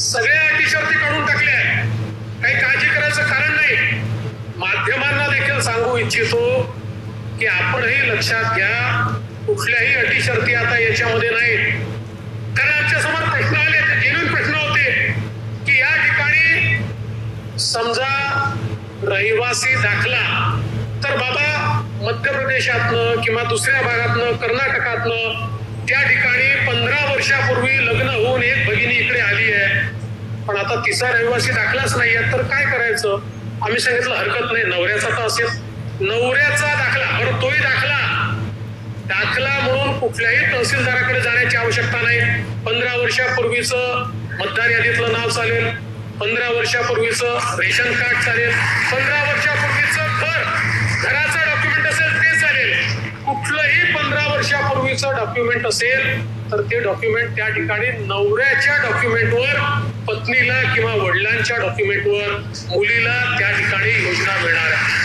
सगळ्या अटी शर्ती काढून टाकल्या आहेत. काही काळजी करायचं कारण नाही. माध्यमांना देखील सांगू इच्छितो की आपणही लक्षात घ्या, कुठल्याही अटी शर्ती आता याच्यामध्ये नाहीत. कारण आमच्या समोर प्रश्न आले, ते जेन्युइन प्रश्न होते की या ठिकाणी समजा रहिवासी दाखला तर बाबा मध्य प्रदेशातनं किंवा दुसऱ्या भागातनं कर्नाटकातनं त्या ठिकाणी 15 वर्षापूर्वी लग्न होऊन एक भगिनी इकडे आली आहे, पण आता तिचा रहिवासी दाखलाच नाही आहे, तर काय करायचं? आम्ही सांगितलं हरकत नाही, नवऱ्याचा तर असेल, नवऱ्याचा दाखला, बरं तोही दाखला म्हणून कुठल्याही तहसीलदाराकडे जाण्याची आवश्यकता नाही. 15 वर्षापूर्वीचं मतदार यादीतलं नाव चालेल, 15 वर्षापूर्वीचं रेशन कार्ड चालेल, 15 वर्षापूर्वीचं घराचं डॉक्युमेंट असेल ते चालेल. कुठलंही 15 वर्षापूर्वीचं डॉक्युमेंट असेल तर ते डॉक्युमेंट त्या ठिकाणी नवऱ्याच्या डॉक्युमेंटवर, पत्नीला किंवा वडिलांच्या डॉक्युमेंटवर मुलीला त्या ठिकाणी योजना मिळणार आहे.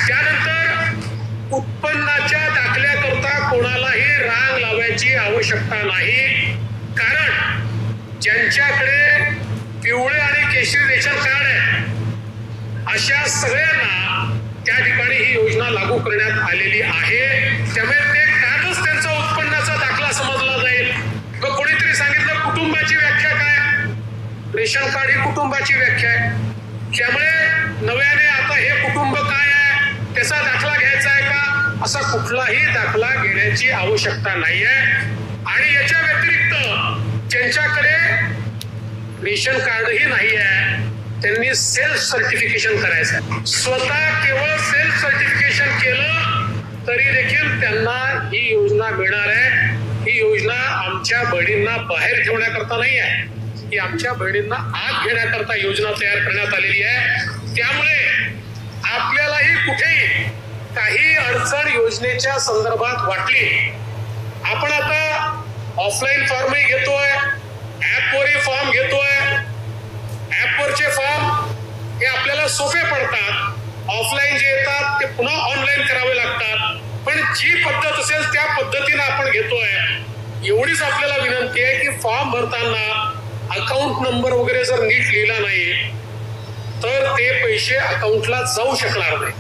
त्यानंतर उत्पन्नाच्या दाखल्याकरता कोणालाही रांग लावायची आवश्यकता नाही. कारण ज्यांच्याकडे पिवळे आणि केशरी रेशन कार्ड आहे अशा सगळ्यांना त्या ठिकाणी ही योजना लागू करण्यात आलेली आहे. त्यामुळे ते कार्डच त्यांचा उत्पन्नाचा दाखला समजला जाईल. मग कोणीतरी सांगितलं कुटुंबाची व्याख्या काय? रेशन कार्ड ही कुटुंबाची व्याख्या आहे. त्यामुळे नव्याने आता हे कुटुंब काय आहे त्याचा दाखला घ्यायचा आहे का? असा कुठलाही दाखला घेण्याची आवश्यकता नाही आहे. आणि याच्या व्यतिरिक्त ज्यांच्याकडे रेशन कार्डही नाही आहे त्यांनी सेल्फ सर्टिफिकेशन करायचं आहे. स्वतः केवळ सेल्फ सर्टिफिकेशन केलं तरी देखील त्यांना ही योजना मिळणार आहे. ही योजना आमच्या बहिणींना बाहेर ठेवण्याकरता नाही आहे, ही आमच्या बहिणींना आत घेण्याकरता योजना तयार करण्यात आलेली आहे. त्यामुळे आपल्यालाही कुठेही काही अडचण योजनेच्या संदर्भात वाटली, आपण आता ऑफलाईन फॉर्मही घेतोय, ऍपवरही फॉर्म घेतोय. ऍपवरचे फॉर्म हे आपल्याला सोपे पडतात, ऑफलाईन जे येतात ते पुन्हा ऑनलाईन करावे लागतात. पण जी पद्धत असेल त्या पद्धतीने आपण घेतोय. एवढीच आपल्याला विनंती आहे की फॉर्म भरताना अकाउंट नंबर वगैरे जर नीट लिहिला नाही तर ते पैसे अकाउंटला जाऊ शकणार नाही.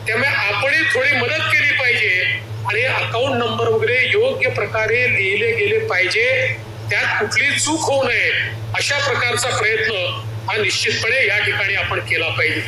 त्यामुळे आपणही थोडी मदत केली पाहिजे आणि अकाउंट नंबर वगैरे योग्य प्रकारे लिहिले गेले पाहिजे. त्यात कुठली चूक होऊ नये अशा प्रकारचा प्रयत्न हा निश्चितपणे या ठिकाणी आपण केला पाहिजे.